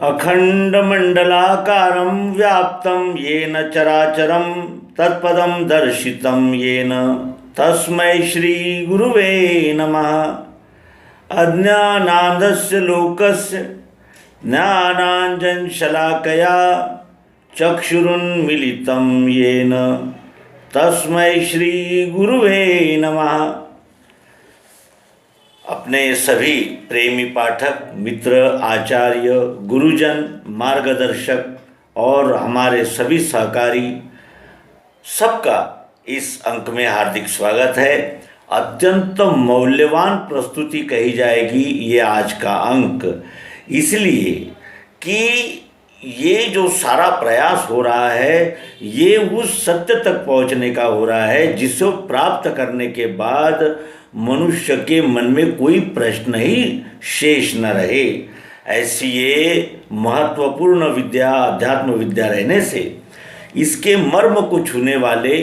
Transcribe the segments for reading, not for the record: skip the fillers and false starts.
अखंडमंडलाकारं व्याप्तं येन चराचरं तत्पदं दर्शितं येन तस्मै श्री गुरुवे नमः। अज्ञानान्धस्य लोकस्य ज्ञानाञ्जनशलाकया चक्षुरुन्मीलितं येन तस्मै श्री गुरुवे नमः। अपने सभी प्रेमी पाठक मित्र आचार्य गुरुजन मार्गदर्शक और हमारे सभी सहकारी सबका इस अंक में हार्दिक स्वागत है। अत्यंत मौल्यवान प्रस्तुति कही जाएगी ये आज का अंक, इसलिए कि ये जो सारा प्रयास हो रहा है ये उस सत्य तक पहुंचने का हो रहा है जिसे प्राप्त करने के बाद मनुष्य के मन में कोई प्रश्न ही शेष न रहे। ऐसी ये महत्वपूर्ण विद्या अध्यात्म विद्या रहने से इसके मर्म को छूने वाले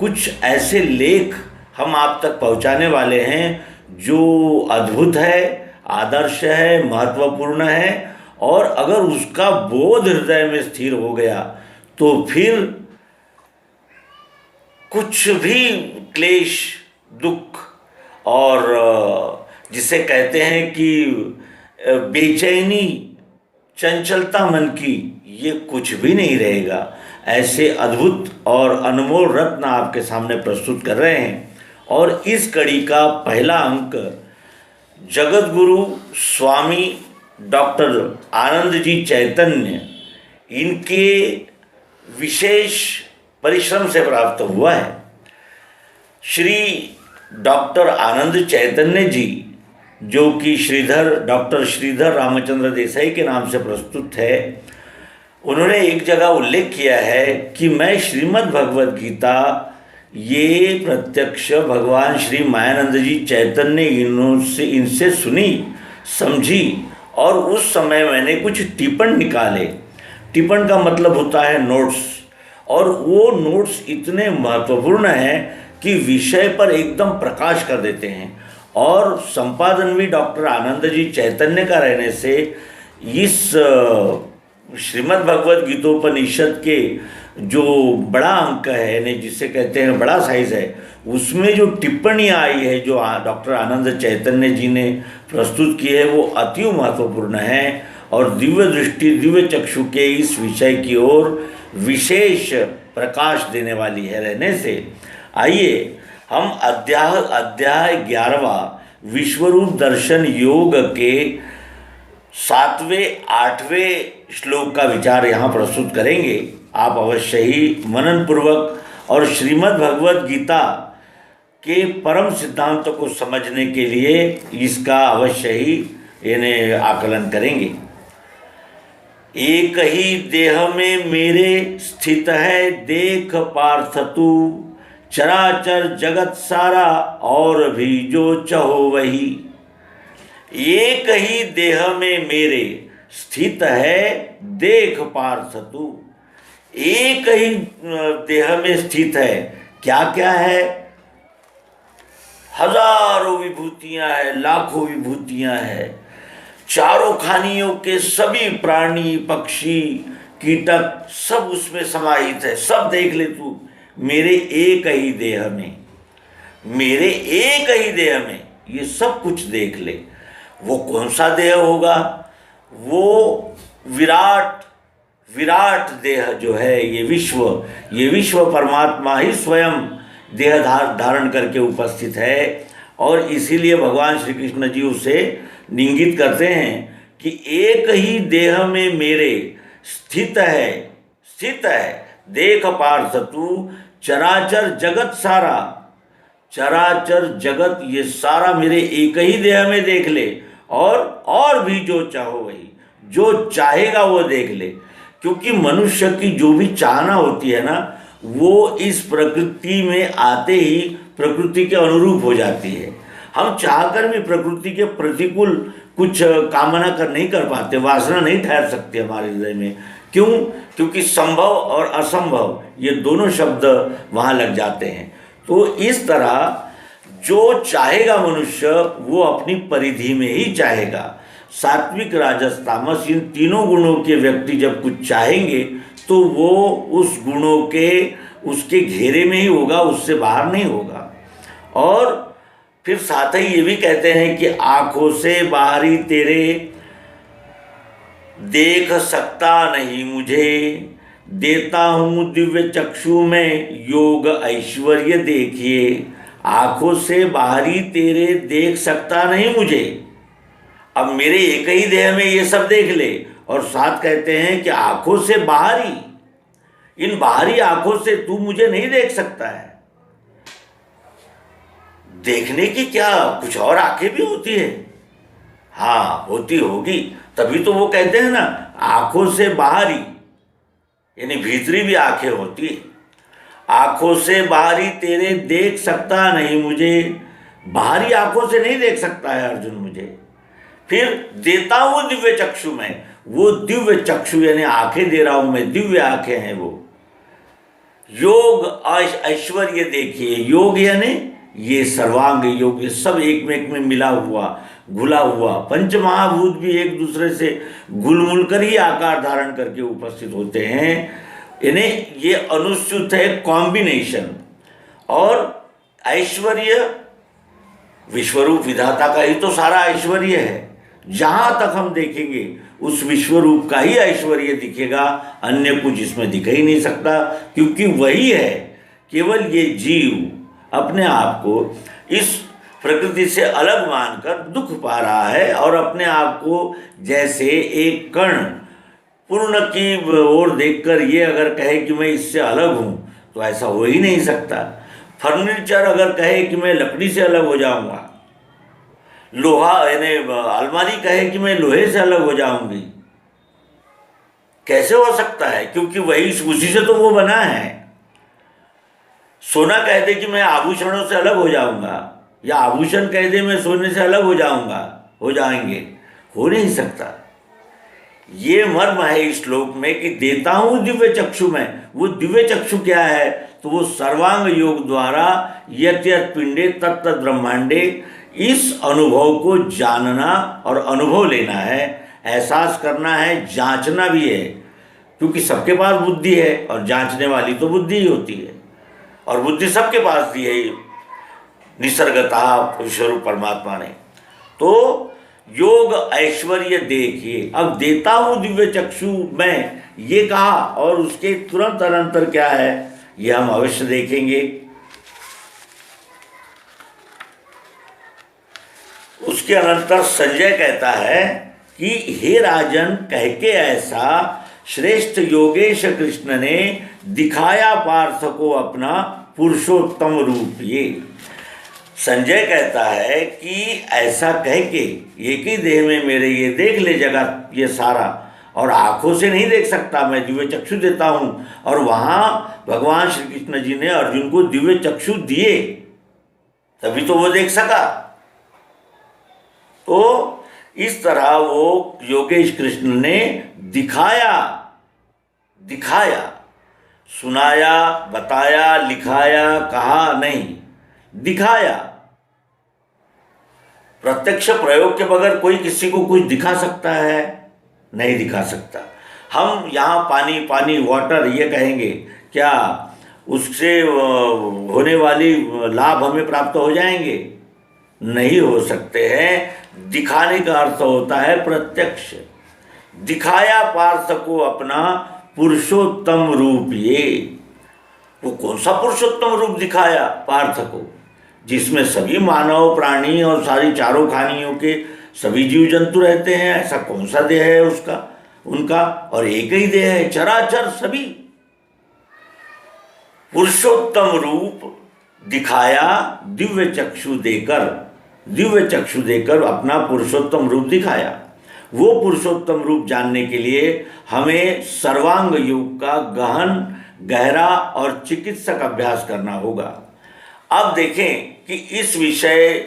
कुछ ऐसे लेख हम आप तक पहुंचाने वाले हैं जो अद्भुत है, आदर्श है, महत्वपूर्ण है और अगर उसका बोध हृदय में स्थिर हो गया तो फिर कुछ भी क्लेश दुख और जिसे कहते हैं कि बेचैनी चंचलता मन की, ये कुछ भी नहीं रहेगा। ऐसे अद्भुत और अनमोल रत्न आपके सामने प्रस्तुत कर रहे हैं और इस कड़ी का पहला अंक जगत गुरु स्वामी डॉक्टर आनंद जी चैतन्य इनके विशेष परिश्रम से प्राप्त हुआ है। श्री डॉक्टर आनंद चैतन्य जी जो कि डॉक्टर श्रीधर रामचंद्र देसाई के नाम से प्रस्तुत है, उन्होंने एक जगह उल्लेख किया है कि मैं श्रीमद् भगवद गीता ये प्रत्यक्ष भगवान श्री मायानंद जी चैतन्य इनसे सुनी समझी और उस समय मैंने कुछ टिप्पण निकाले। टिप्पण का मतलब होता है नोट्स, और वो नोट्स इतने महत्वपूर्ण हैं कि विषय पर एकदम प्रकाश कर देते हैं। और संपादन भी डॉक्टर आनंद जी चैतन्य का रहने से इस श्रीमद् भगवद गीतोपनिषद के जो बड़ा अंक है यानी जिसे कहते हैं बड़ा साइज है, उसमें जो टिप्पणियाँ आई है जो डॉक्टर आनंद चैतन्य जी ने प्रस्तुत की है वो अति महत्वपूर्ण है और दिव्य दृष्टि दिव्य चक्षु के इस विषय की ओर विशेष प्रकाश देने वाली है रहने से आइए हम अध्याय 11वां विश्वरूप दर्शन योग के 7वें 8वें श्लोक का विचार यहाँ प्रस्तुत करेंगे। आप अवश्य ही मनन पूर्वक और श्रीमद् भगवद गीता के परम सिद्धांतों को समझने के लिए इसका अवश्य ही इन्हें आकलन करेंगे। एक ही देह में मेरे स्थित है देख पार्थ तू, चराचर जगत सारा और भी जो चाहो वही। एक ही देह में मेरे स्थित है देख पार्थ तू। एक ही देह में स्थित है, क्या क्या है? हजारों विभूतियां हैं, लाखों विभूतियां हैं, चारों खानियों के सभी प्राणी पक्षी कीटक सब उसमें समाहित है। सब देख ले तू मेरे एक ही देह में, मेरे एक ही देह में ये सब कुछ देख ले। वो कौन सा देह होगा? वो विराट देह जो है ये विश्व परमात्मा ही स्वयं देह धारण करके उपस्थित है और इसीलिए भगवान श्री कृष्ण जी उसे इंगित करते हैं कि एक ही देह में मेरे स्थित है देख पार्थ तू, चराचर जगत सारा, चराचर जगत ये सारा मेरे एक ही देह में देख ले और भी जो चाहो वही, जो चाहेगा वो देख ले। क्योंकि मनुष्य की जो भी चाहना होती है ना वो इस प्रकृति में आते ही प्रकृति के अनुरूप हो जाती है। हम चाहकर भी प्रकृति के प्रतिकूल कुछ कामना नहीं कर पाते, वासना नहीं ठहर सकती हमारे हृदय में। क्यों? क्योंकि संभव और असंभव ये दोनों शब्द वहाँ लग जाते हैं। तो इस तरह जो चाहेगा मनुष्य वो अपनी परिधि में ही चाहेगा। सात्विक, राजस, तामस, इन तीनों गुणों के व्यक्ति जब कुछ चाहेंगे तो वो उस गुणों के उसके घेरे में ही होगा, उससे बाहर नहीं होगा। और फिर साथ ही ये भी कहते हैं कि आंखों से बाहरी तेरे देख सकता नहीं मुझे, देता हूँ दिव्य चक्षु में योग ऐश्वर्य देखिए। आंखों से बाहरी तेरे देख सकता नहीं मुझे, अब मेरे एक ही देह में ये सब देख ले। और साथ कहते हैं कि आंखों से बाहरी, इन बाहरी आंखों से तू मुझे नहीं देख सकता है। देखने की क्या कुछ और आंखें भी होती है? हाँ, होती होगी, तभी तो वो कहते हैं ना आंखों से बाहरी, यानी भीतरी भी आंखें होती है। आंखों से बाहरी तेरे देख सकता नहीं मुझे, बाहरी आंखों से नहीं देख सकता है अर्जुन मुझे। फिर देता हूँ दिव्य चक्षु में, वो दिव्य चक्षु यानी आंखें दे रहा हूं मैं, दिव्य आंखें हैं वो। योग ऐश्वर्य देखिए, योग यानी ये सर्वांग योग, ये सब एक में एक में मिला हुआ, घुला हुआ। पंच महाभूत भी एक दूसरे से घुल कर ही आकार धारण करके उपस्थित होते हैं, इन्हें ये अनुच्युत है कॉम्बिनेशन। और ऐश्वर्य विश्वरूप विधाता का ही तो सारा ऐश्वर्य है। जहाँ तक हम देखेंगे उस विश्वरूप का ही ऐश्वर्य दिखेगा, अन्य कुछ इसमें दिख ही नहीं सकता, क्योंकि वही है। केवल ये जीव अपने आप को इस प्रकृति से अलग मानकर दुख पा रहा है और अपने आप को जैसे एक कण पूर्ण की ओर देखकर ये अगर कहे कि मैं इससे अलग हूँ तो ऐसा हो ही नहीं सकता। फर्नीचर अगर कहे कि मैं लकड़ी से अलग हो जाऊँगा, लोहा यानी अलमारी कहे कि मैं लोहे से अलग हो जाऊंगी, कैसे हो सकता है? क्योंकि वही उसी से तो वो बना है। सोना कह दे कि मैं आभूषणों से अलग हो जाऊंगा, या आभूषण कह दे मैं सोने से अलग हो जाऊंगा, हो जाएंगे, हो नहीं सकता। ये मर्म है इस श्लोक में कि देता हूं दिव्य चक्षु में। वो दिव्य चक्षु क्या है? तो वो सर्वांग योग द्वारा यत यत पिंडे तत्त ब्रह्मांडे, इस अनुभव को जानना और अनुभव लेना है, एहसास करना है, जांचना भी है। क्योंकि सबके पास बुद्धि है और जांचने वाली तो बुद्धि ही होती है, और बुद्धि सबके पास दी है निसर्गतः ईश्वर परमात्मा ने। तो योग ऐश्वर्य देखिए। अब देता हूँ दिव्य चक्षु में ये कहा, और उसके तुरंत अनंतर क्या है ये हम अवश्य देखेंगे। उसके अनंतर संजय कहता है कि हे राजन, कह के ऐसा श्रेष्ठ योगेश कृष्ण ने दिखाया पार्थ को अपना पुरुषोत्तम रूप। ये संजय कहता है कि ऐसा कह के एक ही देह में मेरे ये देख ले जगत ये सारा, और आंखों से नहीं देख सकता, मैं दिव्य चक्षु देता हूँ। और वहाँ भगवान श्री कृष्ण जी ने अर्जुन को दिव्य चक्षु दिए, तभी तो वो देख सका। तो इस तरह वो योगेश कृष्ण ने दिखाया, सुनाया, बताया, लिखाया, कहा नहीं, दिखाया। प्रत्यक्ष प्रयोग के बगैर कोई किसी को कुछ दिखा सकता है? नहीं दिखा सकता। हम यहाँ पानी पानी वाटर ये कहेंगे, क्या उससे होने वाली लाभ हमें प्राप्त हो जाएंगे? नहीं हो सकते हैं। दिखाने का अर्थ होता है प्रत्यक्ष। दिखाया पार्थ को अपना पुरुषोत्तम रूप। ये वो कौन सा पुरुषोत्तम रूप दिखाया पार्थ को? जिसमें सभी मानव, प्राणी और सारी चारों खानियों के सभी जीव जंतु रहते हैं। ऐसा कौन सा देह है उसका, उनका? और एक ही देह है, चराचर सभी। पुरुषोत्तम रूप दिखाया, दिव्य चक्षु देकर अपना पुरुषोत्तम रूप दिखाया। वो पुरुषोत्तम रूप जानने के लिए हमें सर्वांग योग का गहन, गहरा और चिकित्सक अभ्यास करना होगा। अब देखें कि इस विषय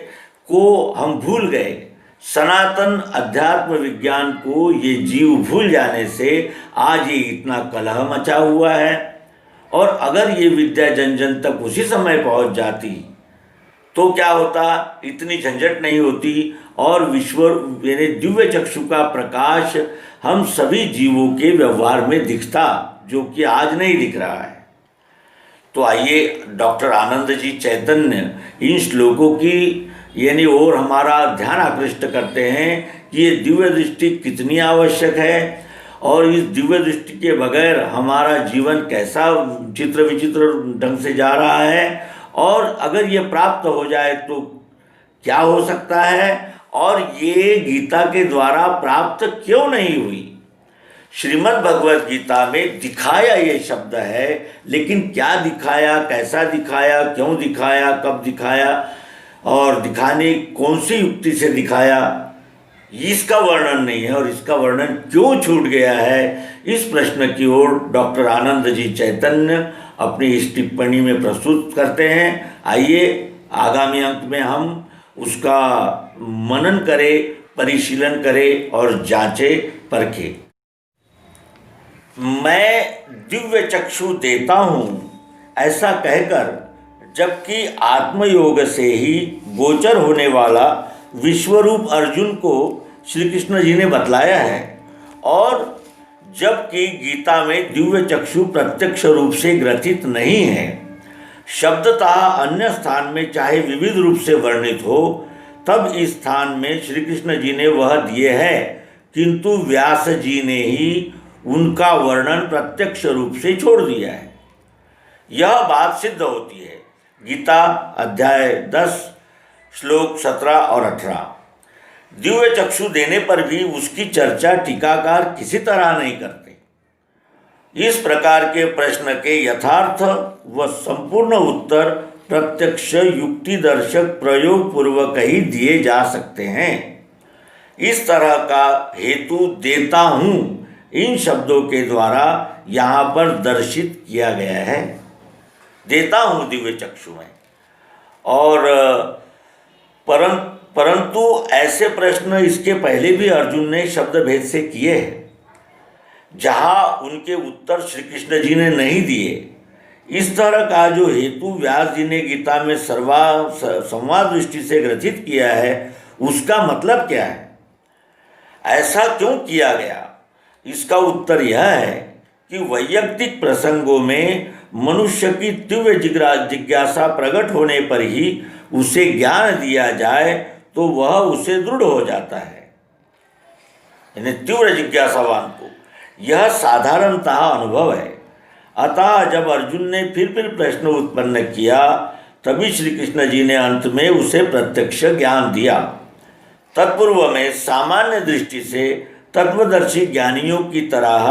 को हम भूल गए। सनातन अध्यात्म विज्ञान को ये जीव भूल जाने से आज ये इतना कलह मचा हुआ है। और अगर ये विद्या जन जन तक उसी समय पहुंच जाती तो क्या होता, इतनी झंझट नहीं होती और विश्व यानी दिव्य चक्षु का प्रकाश हम सभी जीवों के व्यवहार में दिखता, जो कि आज नहीं दिख रहा है। तो आइए डॉक्टर आनंद जी चैतन्य इन श्लोकों की यानी और हमारा ध्यान आकृष्ट करते हैं कि ये दिव्य दृष्टि कितनी आवश्यक है और इस दिव्य दृष्टि के बगैर हमारा जीवन कैसा चित्र विचित्र ढंग से जा रहा है, और अगर ये प्राप्त हो जाए तो क्या हो सकता है, और ये गीता के द्वारा प्राप्त क्यों नहीं हुई। श्रीमद् भगवत गीता में दिखाया ये शब्द है, लेकिन क्या दिखाया, कैसा दिखाया, क्यों दिखाया, कब दिखाया और दिखाने कौन सी युक्ति से दिखाया, इसका वर्णन नहीं है। और इसका वर्णन क्यों छूट गया है, इस प्रश्न की ओर डॉक्टर आनंद जी चैतन्य अपनी इस टिप्पणी में प्रस्तुत करते हैं। आइए आगामी अंक में हम उसका मनन करें, परिशीलन करें और जांचे परखें। मैं दिव्य चक्षु देता हूँ ऐसा कहकर, जबकि आत्मयोग से ही गोचर होने वाला विश्वरूप अर्जुन को श्री कृष्ण जी ने बतलाया है, और जबकि गीता में दिव्य चक्षु प्रत्यक्ष रूप से ग्रथित नहीं है, शब्दतः अन्य स्थान में चाहे विविध रूप से वर्णित हो, तब इस स्थान में श्री कृष्ण जी ने वह दिए हैं, किंतु व्यास जी ने ही उनका वर्णन प्रत्यक्ष रूप से छोड़ दिया है। यह बात सिद्ध होती है गीता अध्याय 10 श्लोक 17 और 18। दिव्य चक्षु देने पर भी उसकी चर्चा टीकाकार किसी तरह नहीं करते। इस प्रकार के प्रश्न के यथार्थ व संपूर्ण उत्तर प्रत्यक्ष युक्ति दर्शक प्रयोग पूर्वक ही दिए जा सकते हैं। इस तरह का हेतु देता हूँ इन शब्दों के द्वारा यहाँ पर दर्शित किया गया है। देता हूँ दिव्य चक्षु में, और परंतु ऐसे प्रश्न इसके पहले भी अर्जुन ने शब्द भेद से किए हैं, जहाँ उनके उत्तर श्री कृष्ण जी ने नहीं दिए। इस तरह का जो हेतु व्यास जी ने गीता में संवाद दृष्टि से ग्रथित किया है, उसका मतलब क्या है, ऐसा क्यों किया गया? इसका उत्तर यह है कि वैयक्तिक प्रसंगों में मनुष्य की तीव्र जिज्ञासा प्रकट होने पर ही उसे ज्ञान दिया जाए तो वह उसे दृढ़ हो जाता है। यानी तीव्र जिज्ञासावान को यह साधारणतः अनुभव है। अतः जब अर्जुन ने फिर प्रश्न उत्पन्न किया, तभी श्री कृष्ण जी ने अंत में उसे प्रत्यक्ष ज्ञान दिया। तत्पूर्व में सामान्य दृष्टि से तत्वदर्शी ज्ञानियों की तरह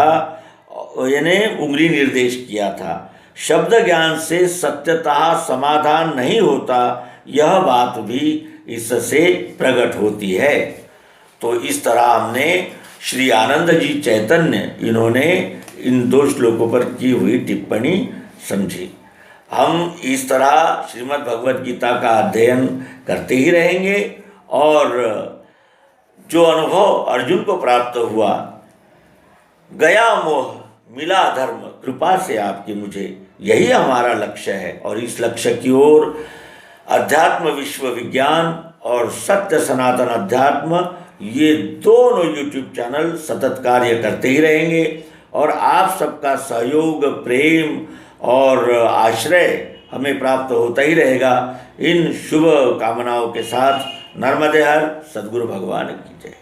यानी उंगली निर्देश किया था। शब्द ज्ञान से सत्यतः समाधान नहीं होता, यह बात भी इससे प्रकट होती है। तो इस तरह हमने श्री आनंद जी चैतन्य इन्होंने इन 2 श्लोकों पर की हुई टिप्पणी समझी। हम इस तरह श्रीमद् भगवद गीता का अध्ययन करते ही रहेंगे, और जो अनुभव अर्जुन को प्राप्त हुआ, गया मोह मिला धर्म कृपा से आपकी मुझे, यही हमारा लक्ष्य है। और इस लक्ष्य की ओर अध्यात्म विश्व विज्ञान और सत्य सनातन अध्यात्म, ये दोनों YouTube चैनल सतत कार्य करते ही रहेंगे, और आप सबका सहयोग, प्रेम और आश्रय हमें प्राप्त होता ही रहेगा। इन शुभ कामनाओं के साथ नर्मदे हर सद्गुरु भगवान की जय।